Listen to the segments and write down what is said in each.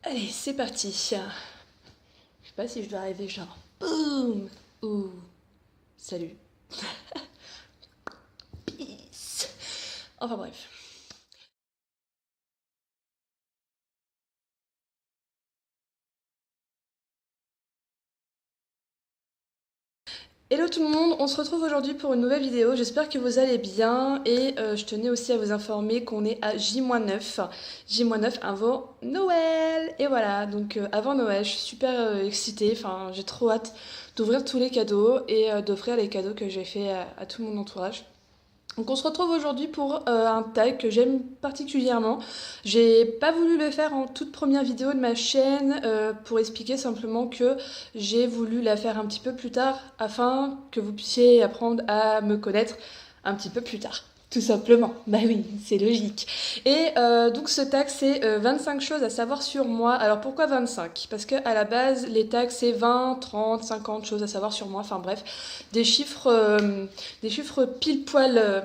Allez, c'est parti. Je sais pas si je dois arriver genre boum ou salut. Peace. Enfin bref. Hello tout le monde, on se retrouve aujourd'hui pour une nouvelle vidéo, j'espère que vous allez bien et je tenais aussi à vous informer qu'on est à J-9, J-9 avant Noël et voilà, donc avant Noël je suis super excitée, enfin j'ai trop hâte d'ouvrir tous les cadeaux et d'offrir les cadeaux que j'ai fait à tout mon entourage. Donc on se retrouve aujourd'hui pour un tag que j'aime particulièrement. J'ai pas voulu le faire en toute première vidéo de ma chaîne pour expliquer simplement que j'ai voulu la faire un petit peu plus tard afin que vous puissiez apprendre à me connaître un petit peu plus tard. Tout simplement. Bah oui, c'est logique. Et donc ce tag c'est 25 choses à savoir sur moi. Alors pourquoi 25? Parce que à la base les tags c'est 20, 30, 50 choses à savoir sur moi. Enfin bref, des chiffres, des chiffres pile poil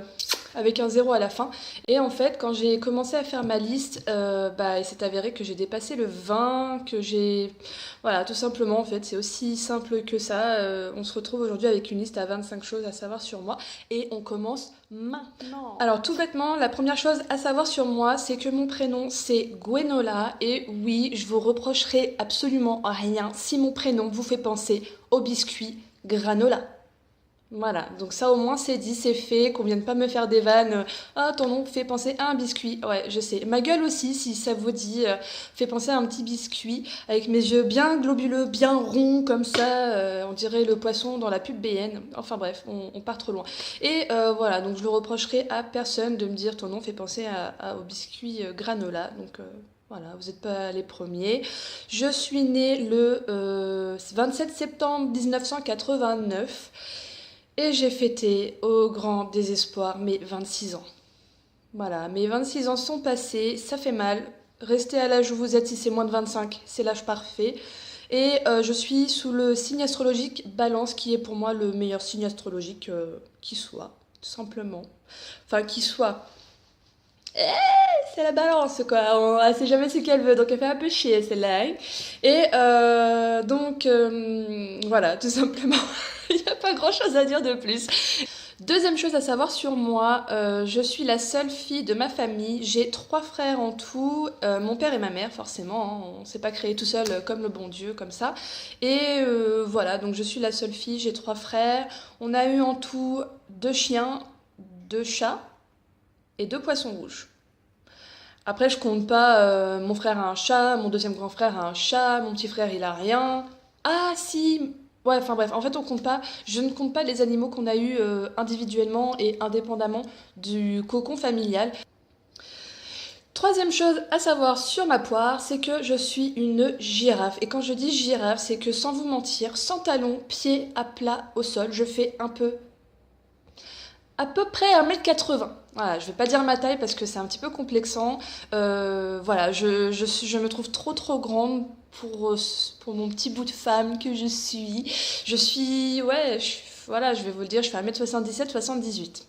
avec un zéro à la fin. Et en fait, quand j'ai commencé à faire ma liste, il s'est avéré que j'ai dépassé le 20, que j'ai... Voilà, tout simplement, en fait, c'est aussi simple que ça. On se retrouve aujourd'hui avec une liste à 25 choses à savoir sur moi. Et on commence maintenant. Alors, tout bêtement, la première chose à savoir sur moi, c'est que mon prénom, c'est Gwenola. Et oui, je vous reprocherai absolument rien si mon prénom vous fait penser au biscuit granola. Voilà, donc ça au moins c'est dit, c'est fait, qu'on vienne pas me faire des vannes. Ah, ton nom fait penser à un biscuit. Ouais, je sais. Ma gueule aussi, si ça vous dit, fait penser à un petit biscuit, avec mes yeux bien globuleux, bien ronds comme ça, on dirait le poisson dans la pub BN. Enfin bref, on part trop loin. Et voilà, donc je le reprocherai à personne de me dire ton nom fait penser au biscuit granola. Donc voilà, vous n'êtes pas les premiers. Je suis née le 27 septembre 1989. Et j'ai fêté au grand désespoir mes 26 ans. Voilà, mes 26 ans sont passés, ça fait mal. Restez à l'âge où vous êtes si c'est moins de 25, c'est l'âge parfait. Et je suis sous le signe astrologique Balance, qui est pour moi le meilleur signe astrologique qui soit, tout simplement. Enfin, qui soit. Eh, c'est la balance, quoi. Elle sait jamais ce qu'elle veut, donc elle fait un peu chier, celle-là. Hein. Et voilà, tout simplement. Il n'y a pas grand-chose à dire de plus. Deuxième chose à savoir sur moi, je suis la seule fille de ma famille. J'ai 3 frères en tout, mon père et ma mère forcément. Hein, on ne s'est pas créé tout seul comme le bon Dieu, comme ça. Et voilà, donc je suis la seule fille, j'ai 3 frères. On a eu en tout 2 chiens, 2 chats et 2 poissons rouges. Après, je compte pas, mon frère a un chat, mon deuxième grand frère a un chat, mon petit frère il a rien. Ah si, ouais, enfin bref, en fait on compte pas, je ne compte pas les animaux qu'on a eus individuellement et indépendamment du cocon familial. Troisième chose à savoir sur ma poire, c'est que je suis une girafe. Et quand je dis girafe, c'est que sans vous mentir, sans talons, pieds à plat au sol, je fais à peu près 1,80 m. Voilà, je vais pas dire ma taille parce que c'est un petit peu complexant. Voilà, je me trouve trop grande pour mon petit bout de femme que je suis. Je suis, ouais, voilà, je vais vous le dire, je fais 1,77 m, 78.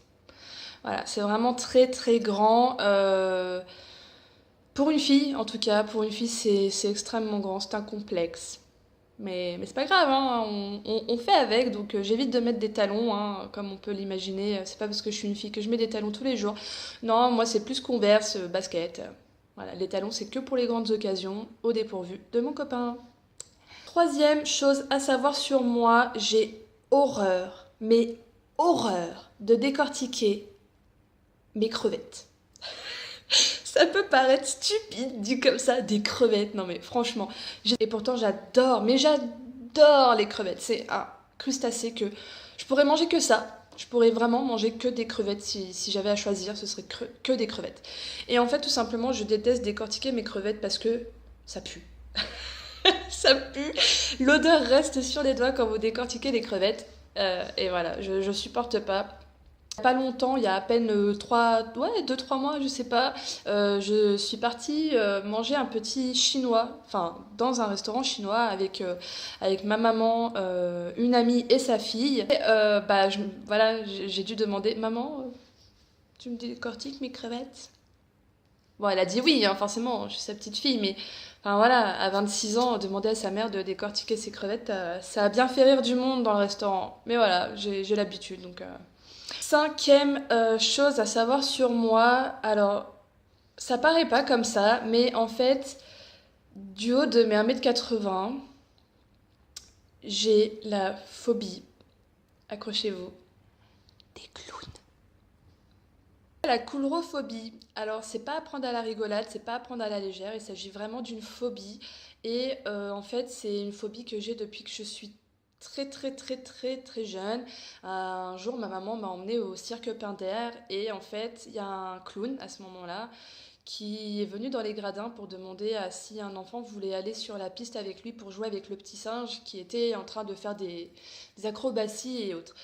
Voilà, c'est vraiment très grand. Pour une fille, en tout cas, pour une fille, c'est extrêmement grand, c'est un complexe. Mais c'est pas grave, hein, on fait avec, donc j'évite de mettre des talons, hein, comme on peut l'imaginer. C'est pas parce que je suis une fille que je mets des talons tous les jours. Non, moi c'est plus Converse, basket. Voilà, les talons c'est que pour les grandes occasions, au dépourvu de mon copain. Troisième chose à savoir sur moi, j'ai horreur, mais horreur de décortiquer mes crevettes. Ça peut paraître stupide dit comme ça, des crevettes. Non mais franchement, et pourtant j'adore, mais j'adore les crevettes. C'est un crustacé que je pourrais manger que ça. Je pourrais vraiment manger que des crevettes si j'avais à choisir, ce serait que des crevettes. Et en fait, tout simplement, je déteste décortiquer mes crevettes parce que ça pue. Ça pue. L'odeur reste sur les doigts quand vous décortiquez les crevettes. Et voilà, je supporte pas. Pas longtemps, il y a à peine 2-3 mois, je sais pas, je suis partie manger un petit chinois, enfin dans un restaurant chinois avec ma maman, une amie et sa fille. Et, voilà, j'ai dû demander, maman, tu me décortiques mes crevettes? Bon, elle a dit oui, hein, forcément, je suis sa petite fille, mais Enfin voilà, à 26 ans, demander à sa mère de décortiquer ses crevettes, ça a bien fait rire du monde dans le restaurant. Mais voilà, j'ai l'habitude donc. Cinquième chose à savoir sur moi, alors ça paraît pas comme ça, mais en fait, du haut de mes 1,80 m, j'ai la phobie, accrochez-vous, des clowns. La coulrophobie, alors c'est pas à prendre à la rigolade, c'est pas à prendre à la légère, il s'agit vraiment d'une phobie. Et en fait, c'est une phobie que j'ai depuis que je suis très jeune. Un jour, ma maman m'a emmenée au cirque Pinder et en fait, il y a un clown à ce moment-là qui est venu dans les gradins pour demander à si un enfant voulait aller sur la piste avec lui pour jouer avec le petit singe qui était en train de faire des acrobaties et autres.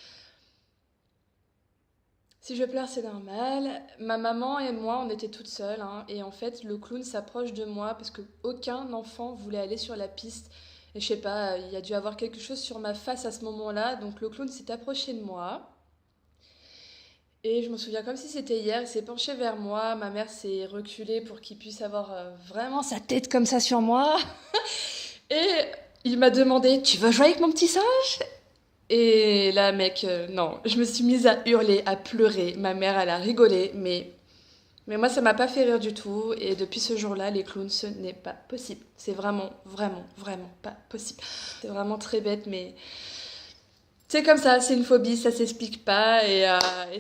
Si je pleure, c'est normal. Ma maman et moi, on était toutes seules, hein, et en fait, le clown s'approche de moi parce que aucun enfant voulait aller sur la piste. Et je sais pas, il y a dû avoir quelque chose sur ma face à ce moment-là, donc le clown s'est approché de moi. Et je me souviens comme si c'était hier, il s'est penché vers moi, ma mère s'est reculée pour qu'il puisse avoir vraiment sa tête comme ça sur moi. Et il m'a demandé, tu veux jouer avec mon petit singe? Et là, mec, non, je me suis mise à hurler, à pleurer. Ma mère, elle a rigolé, mais moi, ça m'a pas fait rire du tout. Et depuis ce jour-là, les clowns, ce n'est pas possible. C'est vraiment pas possible. C'est vraiment très bête, mais c'est comme ça, c'est une phobie, ça s'explique pas. Et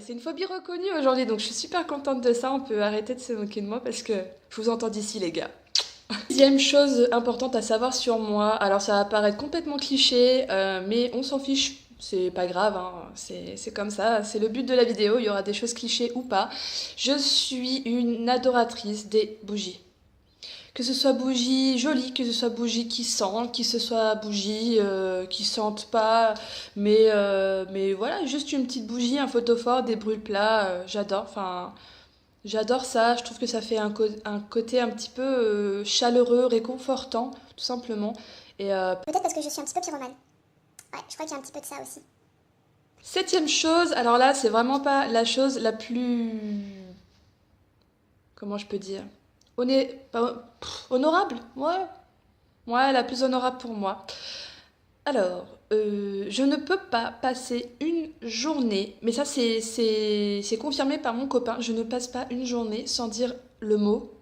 c'est une phobie reconnue aujourd'hui, donc je suis super contente de ça. On peut arrêter de se moquer de moi parce que je vous entends d'ici, les gars. Deuxième chose importante à savoir sur moi, alors ça va paraître complètement cliché, mais on s'en fiche, c'est pas grave, hein, c'est comme ça, c'est le but de la vidéo, il y aura des choses clichés ou pas. Je suis une adoratrice des bougies. Que ce soit bougies jolies, que ce soit bougies qui sentent, que ce soit bougies qui sentent pas, mais voilà, juste une petite bougie, un photophore, des brûle-plats, j'adore, enfin... J'adore ça, je trouve que ça fait un côté un petit peu chaleureux, réconfortant, tout simplement. Et Peut-être parce que je suis un petit peu pyromane. Ouais, je crois qu'il y a un petit peu de ça aussi. septième chose, alors là, c'est vraiment pas la chose la plus... Comment je peux dire? Honorable? Ouais. Ouais, la plus honorable pour moi. Alors, je ne peux pas passer une journée, mais ça c'est confirmé par mon copain, je ne passe pas une journée sans dire le mot,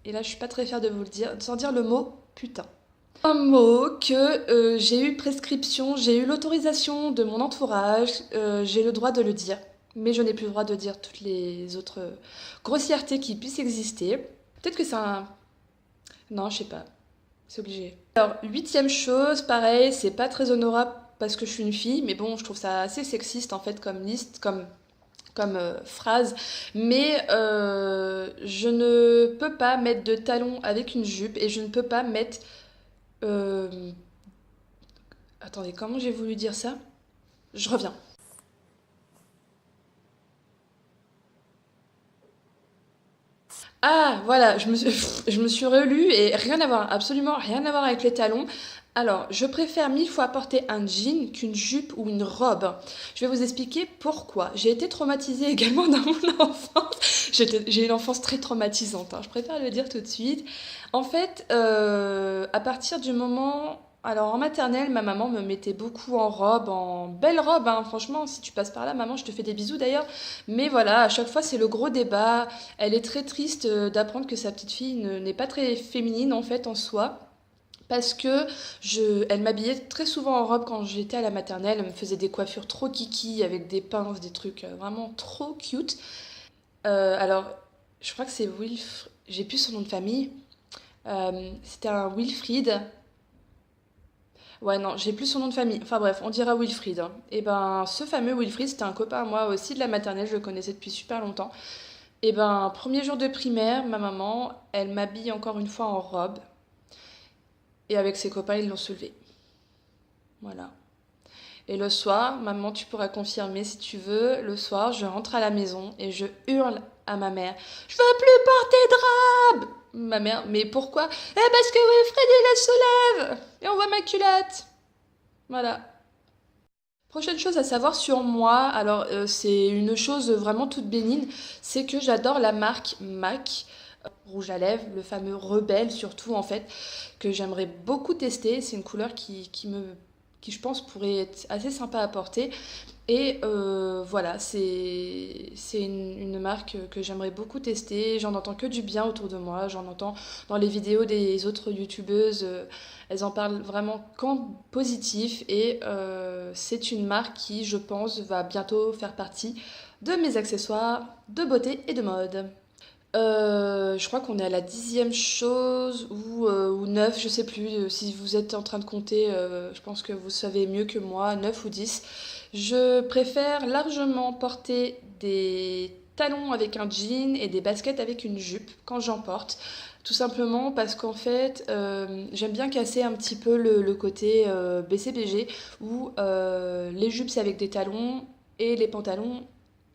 et là je suis pas très fière de vous le dire, sans dire le mot putain. Un mot que j'ai eu prescription, j'ai eu l'autorisation de mon entourage, j'ai le droit de le dire, mais je n'ai plus le droit de dire toutes les autres grossièretés qui puissent exister. Peut-être que c'est un... Non, je sais pas. C'est obligé. Alors, huitième chose, pareil, c'est pas très honorable parce que je suis une fille, mais bon, je trouve ça assez sexiste en fait comme liste, comme phrase. Mais je ne peux pas mettre de talons avec une jupe et je ne peux pas mettre... euh, Attendez, comment j'ai voulu dire ça? Je reviens. Ah, voilà, je me suis relue et rien à voir, absolument rien à voir avec les talons. Alors, je préfère 1000 fois porter un jean qu'une jupe ou une robe. Je vais vous expliquer pourquoi. J'ai été traumatisée également dans mon enfance. J'ai une enfance très traumatisante, hein, je préfère le dire tout de suite. En fait, à partir du moment... Alors en maternelle, ma maman me mettait beaucoup en robe, en belle robe, hein. Franchement, si tu passes par là, maman, je te fais des bisous d'ailleurs. Mais voilà, à chaque fois, c'est le gros débat. Elle est très triste d'apprendre que sa petite fille n'est pas très féminine en fait en soi. Parce que elle m'habillait très souvent en robe quand j'étais à la maternelle. Elle me faisait des coiffures trop kiki avec des pinces, des trucs vraiment trop cute. Alors, je crois que c'est Wilf. J'ai plus son nom de famille. C'était un Wilfried. Ouais, non, j'ai plus son nom de famille. Enfin bref, on dira Wilfried, hein. Et ben, ce fameux Wilfried, c'était un copain à moi aussi de la maternelle. Je le connaissais depuis super longtemps. Et ben, premier jour de primaire, ma maman, elle m'habille encore une fois en robe. Et avec ses copains, ils l'ont soulevé. Voilà. Et le soir, maman, tu pourras confirmer si tu veux, le soir, je rentre à la maison et je hurle à ma mère. Je veux plus porter de robe! Ma mère, mais pourquoi? Eh, parce que Wilfred, il la soulève! Et on voit ma culotte. Voilà. Prochaine chose à savoir sur moi, alors c'est une chose vraiment toute bénigne, c'est que j'adore la marque MAC. rouge à lèvres, le fameux Rebelle surtout en fait, que j'aimerais beaucoup tester. C'est une couleur qui je pense pourrait être assez sympa à porter. Et voilà, c'est une marque que j'aimerais beaucoup tester. J'en entends que du bien autour de moi. J'en entends dans les vidéos des autres youtubeuses. Elles en parlent vraiment qu'en positif. Et c'est une marque qui, je pense, va bientôt faire partie de mes accessoires de beauté et de mode. Je crois qu'on est à la 10e chose ou 9, je sais plus. Si vous êtes en train de compter, je pense que vous savez mieux que moi, 9 ou 10. Je préfère largement porter des talons avec un jean et des baskets avec une jupe quand j'en porte. Tout simplement parce qu'en fait, j'aime bien casser un petit peu le côté BCBG où les jupes c'est avec des talons et les pantalons.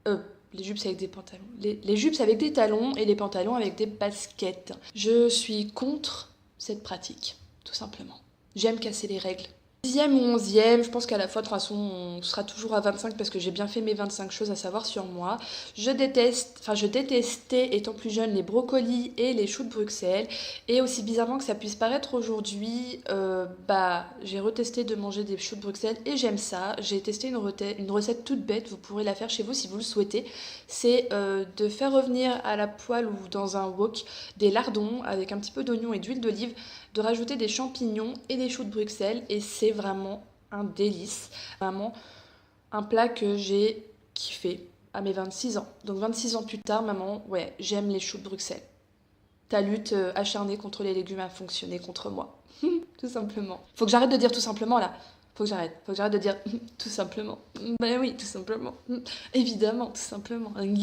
Euh, les jupes c'est avec des pantalons. Les jupes c'est avec des talons et les pantalons avec des baskets. Je suis contre cette pratique, tout simplement. J'aime casser les règles. 10e ou 11e, je pense qu'à la fois, de toute façon, on sera toujours à 25 parce que j'ai bien fait mes 25 choses à savoir sur moi. Je détestais, étant plus jeune, les brocolis et les choux de Bruxelles. Et aussi bizarrement que ça puisse paraître aujourd'hui, j'ai retesté de manger des choux de Bruxelles et j'aime ça. J'ai testé une recette toute bête, vous pourrez la faire chez vous si vous le souhaitez. C'est de faire revenir à la poêle ou dans un wok des lardons avec un petit peu d'oignon et d'huile d'olive, de rajouter des champignons et des choux de Bruxelles et c'est vraiment un délice, vraiment un plat que j'ai kiffé à mes 26 ans. Donc 26 ans plus tard, maman, ouais, j'aime les choux de Bruxelles. Ta lutte acharnée contre les légumes a fonctionné contre moi, tout simplement. Faut que j'arrête de dire tout simplement là. Faut que j'arrête de dire tout simplement. Ben oui, tout simplement. Évidemment, tout simplement. En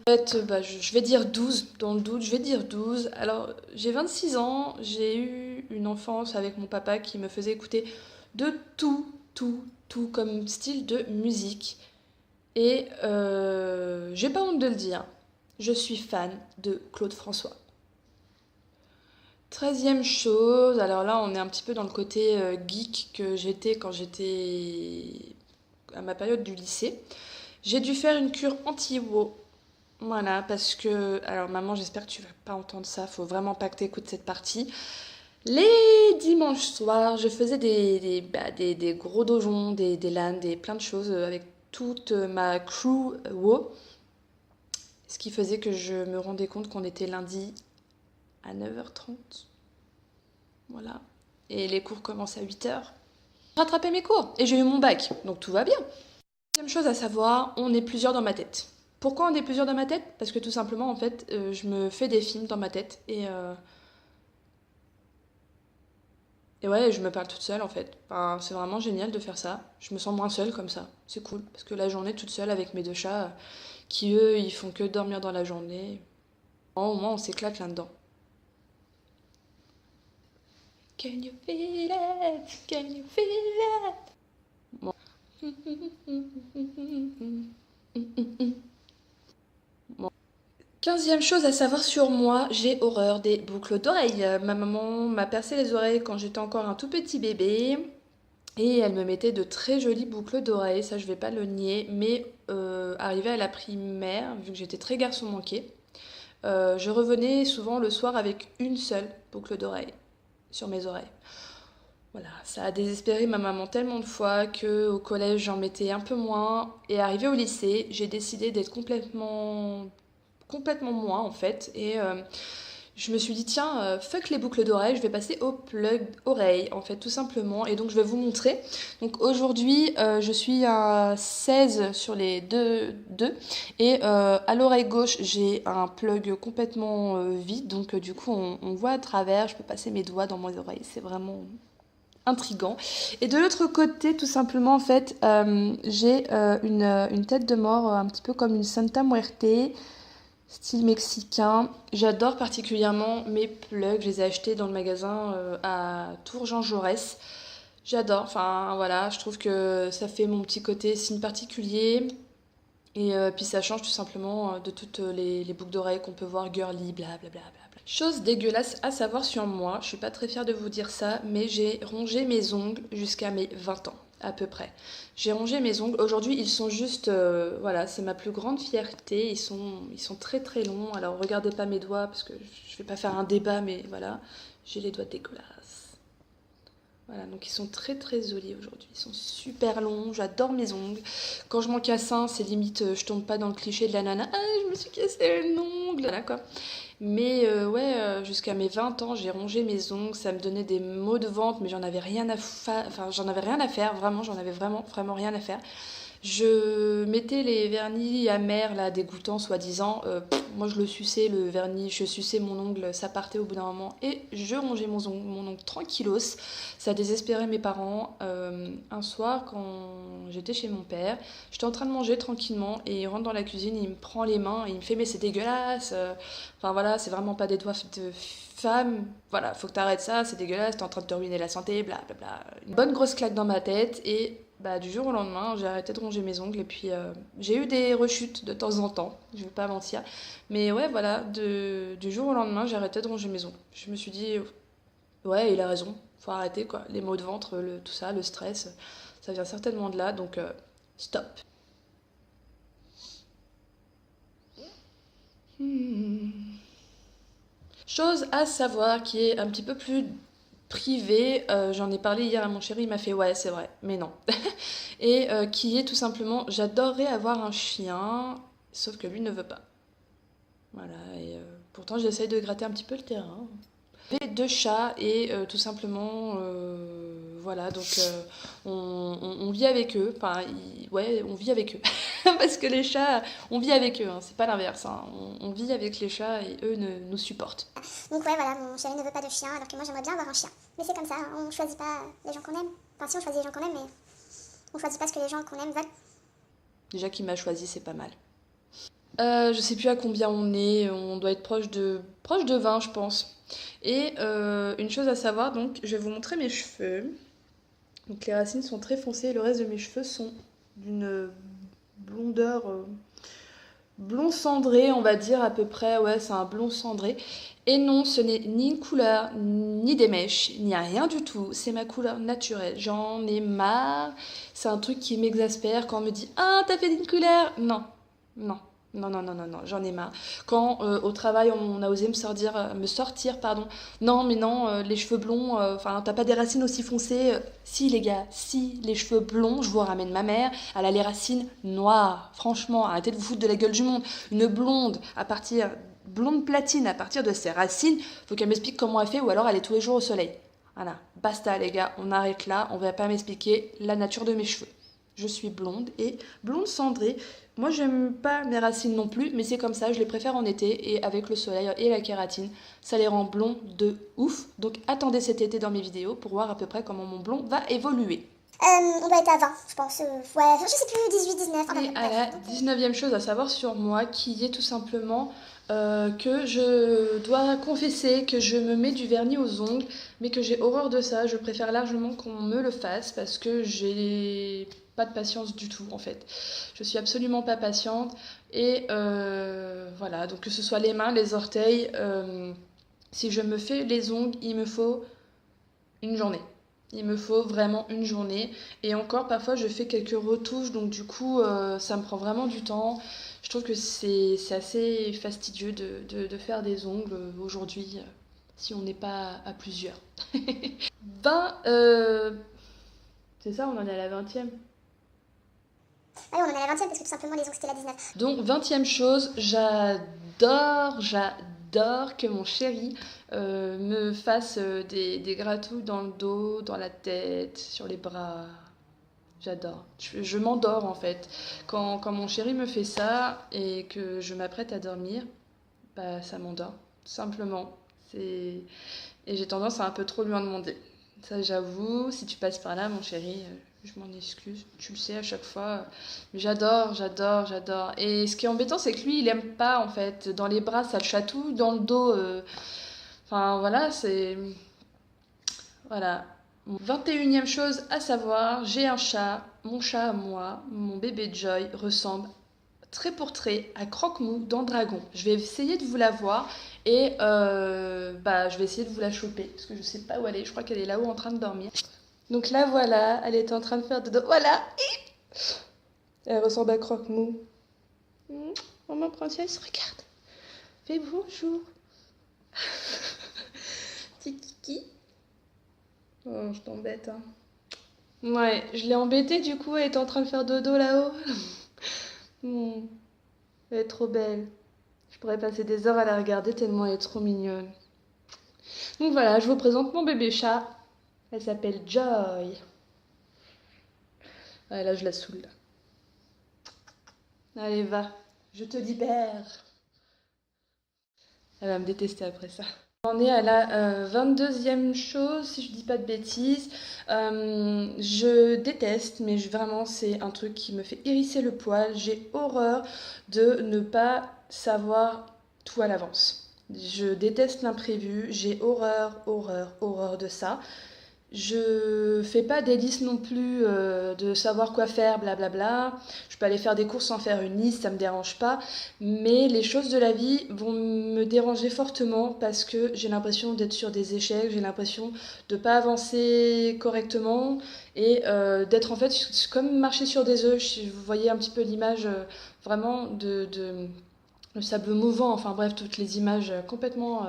fait, je vais dire 12. Dans le doute, je vais dire 12. Alors, j'ai 26 ans. J'ai eu une enfance avec mon papa qui me faisait écouter de tout comme style de musique. Et j'ai pas honte de le dire. Je suis fan de Claude François. 13e chose, alors là on est un petit peu dans le côté geek que j'étais quand j'étais à ma période du lycée. J'ai dû faire une cure anti-wo. Voilà, parce que... Alors maman, j'espère que tu vas pas entendre ça, faut vraiment pas que tu écoutes cette partie. Les dimanches soirs, je faisais des gros dojons, des LAN, plein de choses avec toute ma crew wo. Ce qui faisait que je me rendais compte qu'on était lundi à 9h30. Voilà. Et les cours commencent à 8h. J'ai rattrapé mes cours et j'ai eu mon bac, donc tout va bien. Deuxième chose à savoir, on est plusieurs dans ma tête. Pourquoi on est plusieurs dans ma tête? Parce que tout simplement, en fait, je me fais des films dans ma tête et ouais, je me parle toute seule en fait. Enfin, c'est vraiment génial de faire ça. Je me sens moins seule comme ça. C'est cool. Parce que la journée toute seule avec mes deux chats qui eux, ils font que dormir dans la journée. Au moins, on s'éclate là-dedans. Can you feel it? Can you feel it? Bon. Bon. 15e chose à savoir sur moi, j'ai horreur des boucles d'oreilles. Ma maman m'a percé les oreilles quand j'étais encore un tout petit bébé. Et elle me mettait de très jolies boucles d'oreilles, ça je vais pas le nier. Mais arrivée à la primaire, vu que j'étais très garçon manqué, je revenais souvent le soir avec une seule boucle d'oreille sur mes oreilles. Voilà, ça a désespéré ma maman tellement de fois qu'au collège j'en mettais un peu moins. Et arrivée au lycée, j'ai décidé d'être complètement moi en fait. Et je me suis dit, tiens, fuck les boucles d'oreilles, je vais passer au plug oreille en fait, tout simplement. Et donc je vais vous montrer. Donc aujourd'hui, je suis à 16 sur les deux. Et à l'oreille gauche, j'ai un plug complètement vide. Donc du coup, on voit à travers. Je peux passer mes doigts dans mes oreilles. C'est vraiment intriguant. Et de l'autre côté, tout simplement, en fait, j'ai une tête de mort un petit peu comme une Santa Muerte, style mexicain. J'adore particulièrement mes plugs. Je les ai achetés dans le magasin à Tours Jean Jaurès. J'adore. Enfin, voilà, je trouve que ça fait mon petit côté signe particulier. Et puis ça change tout simplement de toutes les boucles d'oreilles qu'on peut voir girly, blablabla. Chose dégueulasse à savoir sur moi, je suis pas très fière de vous dire ça, mais j'ai rongé mes ongles jusqu'à mes 20 ans. à peu près. J'ai rongé mes ongles. Aujourd'hui, ils sont juste... voilà, c'est ma plus grande fierté. Ils sont très très longs. Alors, regardez pas mes doigts parce que je vais pas faire un débat, mais voilà. J'ai les doigts dégueulasses. Voilà, donc ils sont très très jolis aujourd'hui. Ils sont super longs. J'adore mes ongles. Quand je m'en casse un, c'est limite, je tombe pas dans le cliché de la nana. Ah, je me suis cassé un ongle. Là, quoi. Mais ouais, jusqu'à mes 20 ans, j'ai rongé mes ongles, ça me donnait des maux de ventre, mais j'en avais rien à faire, vraiment, j'en avais vraiment rien à faire. Je mettais les vernis amers, là, dégoûtants, soi-disant. Moi, je le suçais, le vernis, je suçais mon ongle, ça partait au bout d'un moment. Et je rongeais mon ongle tranquillos. Ça désespérait mes parents. Un soir, quand j'étais chez mon père, j'étais en train de manger tranquillement et il rentre dans la cuisine, il me prend les mains et il me fait « Mais c'est dégueulasse !» Enfin voilà, c'est vraiment pas des doigts de femme. Voilà, faut que t'arrêtes ça, c'est dégueulasse, t'es en train de te ruiner la santé, blablabla. Une bonne grosse claque dans ma tête et bah, du jour au lendemain, j'ai arrêté de ronger mes ongles et puis j'ai eu des rechutes de temps en temps, je vais pas mentir. Mais ouais, voilà, du jour au lendemain, j'ai arrêté de ronger mes ongles. Je me suis dit, ouais, il a raison, faut arrêter quoi. Les maux de ventre, tout ça, le stress, ça vient certainement de là, donc stop. Chose à savoir qui est un petit peu plus privée, j'en ai parlé hier à mon chéri, il m'a fait ouais c'est vrai, mais non. Et qui est tout simplement, j'adorerais avoir un chien, sauf que lui ne veut pas. Voilà, et pourtant j'essaye de gratter un petit peu le terrain. J'ai 2 chats et tout simplement, voilà, donc on vit avec eux, enfin, ouais, on vit avec eux. Parce que les chats, on vit avec eux, hein, c'est pas l'inverse, hein. On vit avec les chats et eux nous supportent. Donc ouais, voilà, mon chéri ne veut pas de chien, alors que moi j'aimerais bien avoir un chien. Mais c'est comme ça, on choisit pas les gens qu'on aime. Enfin si, on choisit les gens qu'on aime, mais on choisit pas ce que les gens qu'on aime veulent. Déjà qu'il m'a choisi, c'est pas mal. Je sais plus à combien on doit être proche de 20 je pense. Et une chose à savoir, donc je vais vous montrer mes cheveux. Donc les racines sont très foncées, le reste de mes cheveux sont d'une blondeur blond cendré, on va dire à peu près, ouais c'est un blond cendré. Et non, ce n'est ni une couleur, ni des mèches, ni rien du tout, c'est ma couleur naturelle. J'en ai marre, c'est un truc qui m'exaspère quand on me dit « Ah, t'as fait une couleur !» Non, non. Non, non, non, non, non, j'en ai marre. Quand au travail on a osé me sortir, pardon. Non, mais non, les cheveux blonds, enfin, t'as pas des racines aussi foncées. Si, les gars, si, les cheveux blonds, je vous ramène ma mère, elle a les racines noires. Franchement, arrêtez de vous foutre de la gueule du monde. Une blonde platine à partir de ses racines, faut qu'elle m'explique comment elle fait ou alors elle est tous les jours au soleil. Voilà, basta les gars, on arrête là, on va pas m'expliquer la nature de mes cheveux. Je suis blonde et blonde cendrée. Moi, j'aime pas mes racines non plus, mais c'est comme ça, je les préfère en été et avec le soleil et la kératine, ça les rend blonds de ouf. Donc attendez cet été dans mes vidéos pour voir à peu près comment mon blond va évoluer. On doit être à 20, je pense. Ouais, je sais plus, 18, 19. Et à la 19e chose à savoir sur moi, qui est tout simplement que je dois confesser que je me mets du vernis aux ongles, mais que j'ai horreur de ça. Je préfère largement qu'on me le fasse parce que j'ai pas de patience du tout en fait. Je suis absolument pas patiente et voilà, donc que ce soit les mains, les orteils, si je me fais les ongles, il me faut une journée. Il me faut vraiment une journée. Et encore, parfois, je fais quelques retouches. Donc, du coup, ça me prend vraiment du temps. Je trouve que c'est assez fastidieux de faire des ongles aujourd'hui, si on n'est pas à plusieurs. Ben, c'est ça, on en est à la 20e. Ah oui, on en est à la 20e parce que tout simplement les ongles c'était la 19. Donc, 20e chose, j'adore que mon chéri me fasse des gratouilles dans le dos, dans la tête, sur les bras. J'adore. Je m'endors en fait. Quand mon chéri me fait ça et que je m'apprête à dormir, bah ça m'endort, tout simplement. Et j'ai tendance à un peu trop lui en demander. Ça j'avoue, si tu passes par là mon chéri, je m'en excuse, tu le sais à chaque fois. Mais j'adore. Et ce qui est embêtant c'est que lui il aime pas en fait. Dans les bras ça le chatouille, dans le dos, enfin voilà, c'est... Voilà. 21e chose à savoir, j'ai un chat. Mon chat à moi, mon bébé Joy, ressemble trait pour trait à Croque-Mou dans Dragon. Je vais essayer de vous la voir et je vais essayer de vous la choper parce que je sais pas où elle est. Je crois qu'elle est là-haut en train de dormir. Donc là, voilà, elle est en train de faire dodo. Voilà. Elle ressemble à Croque-Mou. Maman princesse, regarde. Fais bonjour. Petit kiki. Oh, je t'embête, hein. Ouais, je l'ai embêtée, du coup, elle est en train de faire dodo là-haut. Elle est trop belle. Je pourrais passer des heures à la regarder tellement elle est trop mignonne. Donc voilà, je vous présente mon bébé chat. Elle s'appelle Joy. Ouais, là, je la saoule. Allez, va. Je te libère. Elle va me détester après ça. On est à la 22e chose, si je dis pas de bêtises. Je déteste, mais vraiment, c'est un truc qui me fait hérisser le poil. J'ai horreur de ne pas savoir tout à l'avance. Je déteste l'imprévu. J'ai horreur de ça. Je fais pas des listes non plus de savoir quoi faire, blablabla. Je peux aller faire des courses sans faire une liste, ça me dérange pas. Mais les choses de la vie vont me déranger fortement parce que j'ai l'impression d'être sur des échecs, j'ai l'impression de pas avancer correctement et d'être en fait comme marcher sur des œufs. Vous voyez un petit peu l'image vraiment de le sable mouvant, enfin bref, toutes les images complètement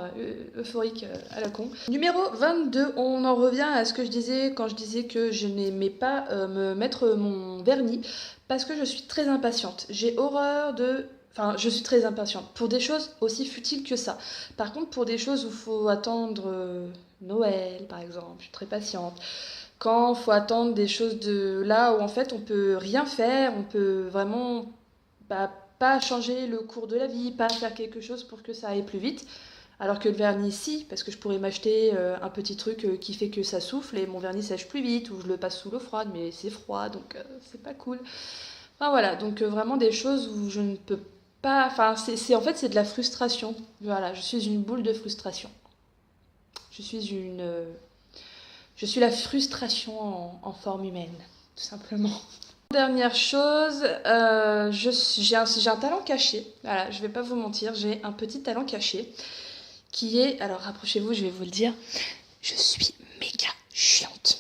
euphoriques à la con. Numéro 22, on en revient à ce que je disais quand je disais que je n'aimais pas me mettre mon vernis parce que je suis très impatiente. J'ai horreur de... Enfin, je suis très impatiente pour des choses aussi futiles que ça. Par contre, pour des choses où il faut attendre Noël, par exemple, je suis très patiente. Quand il faut attendre des choses de là où en fait on peut rien faire, on peut vraiment... pas changer le cours de la vie, pas faire quelque chose pour que ça aille plus vite. Alors que le vernis, si, parce que je pourrais m'acheter un petit truc qui fait que ça souffle et mon vernis sèche plus vite, ou je le passe sous l'eau froide, mais c'est froid, donc c'est pas cool. Enfin voilà, donc vraiment des choses où je ne peux pas... Enfin, en fait, c'est de la frustration. Voilà, je suis une boule de frustration. Je suis la frustration en forme humaine, tout simplement. Dernière chose, j'ai un talent caché. Voilà, je vais pas vous mentir, j'ai un petit talent caché qui est, alors rapprochez-vous, je vais vous le dire, je suis méga chiante.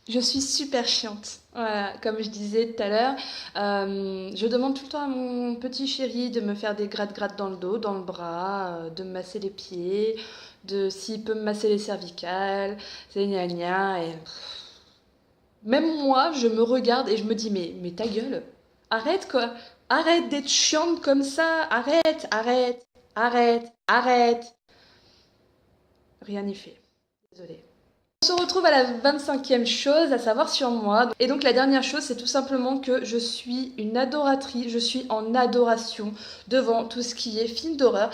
Je suis super chiante. Voilà, comme je disais tout à l'heure, je demande tout le temps à mon petit chéri de me faire des gratte-gratte dans le dos, dans le bras, de me masser les pieds, s'il peut me masser les cervicales, c'est gna gna, et... Même moi, je me regarde et je me dis, mais ta gueule, arrête quoi, arrête d'être chiante comme ça, arrête. Rien n'y fait, désolée. On se retrouve à la 25e chose à savoir sur moi. Et donc la dernière chose, c'est tout simplement que je suis une adoratrice, je suis en adoration devant tout ce qui est film d'horreur.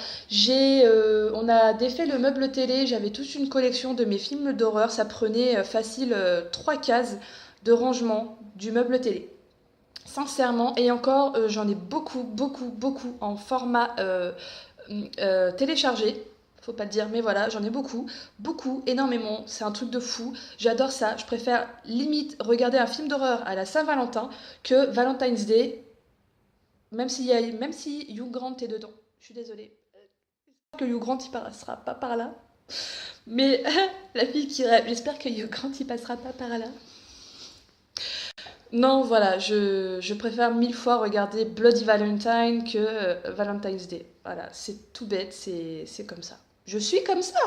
On a défait le meuble télé, j'avais toute une collection de mes films d'horreur, ça prenait facile 3 cases de rangement du meuble télé. Sincèrement, et encore, j'en ai beaucoup en format téléchargé. Faut pas le dire, mais voilà, j'en ai beaucoup, énormément. C'est un truc de fou. J'adore ça. Je préfère limite regarder un film d'horreur à la Saint-Valentin que Valentine's Day, même si Hugh Grant est dedans. Je suis désolée. J'espère que Hugh Grant il passera pas par là. Mais la fille qui rêve, j'espère que Hugh Grant il passera pas par là. Non, voilà, je préfère 1000 fois regarder Bloody Valentine que Valentine's Day. Voilà, c'est tout bête, c'est comme ça. Je suis comme ça.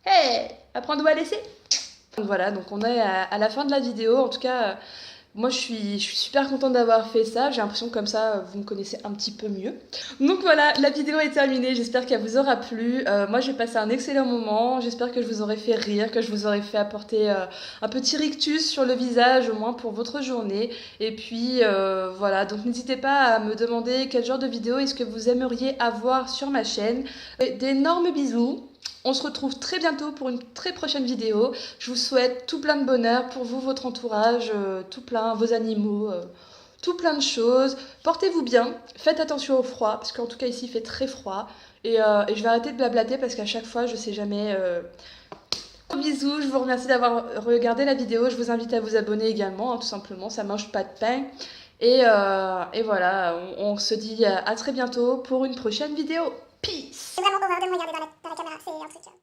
Hey, apprends-nous à laisser. Donc voilà, donc on est à la fin de la vidéo. En tout cas, moi je suis super contente d'avoir fait ça. J'ai l'impression que comme ça, vous me connaissez un petit peu mieux. Donc voilà, la vidéo est terminée. J'espère qu'elle vous aura plu. Moi j'ai passé un excellent moment. J'espère que je vous aurai fait rire, que je vous aurai fait apporter un petit rictus sur le visage, au moins pour votre journée. Et puis voilà, donc n'hésitez pas à me demander quel genre de vidéo est-ce que vous aimeriez avoir sur ma chaîne. Et d'énormes bisous. On se retrouve très bientôt pour une très prochaine vidéo. Je vous souhaite tout plein de bonheur pour vous, votre entourage, tout plein, vos animaux, tout plein de choses. Portez-vous bien, faites attention au froid, parce qu'en tout cas ici il fait très froid. Et je vais arrêter de blablater parce qu'à chaque fois je sais jamais... Gros bisous, je vous remercie d'avoir regardé la vidéo. Je vous invite à vous abonner également, hein, tout simplement, ça mange pas de pain. Et voilà, on se dit à très bientôt pour une prochaine vidéo. Peace! C'est vraiment horreur de me regarder dans la caméra, c'est un truc.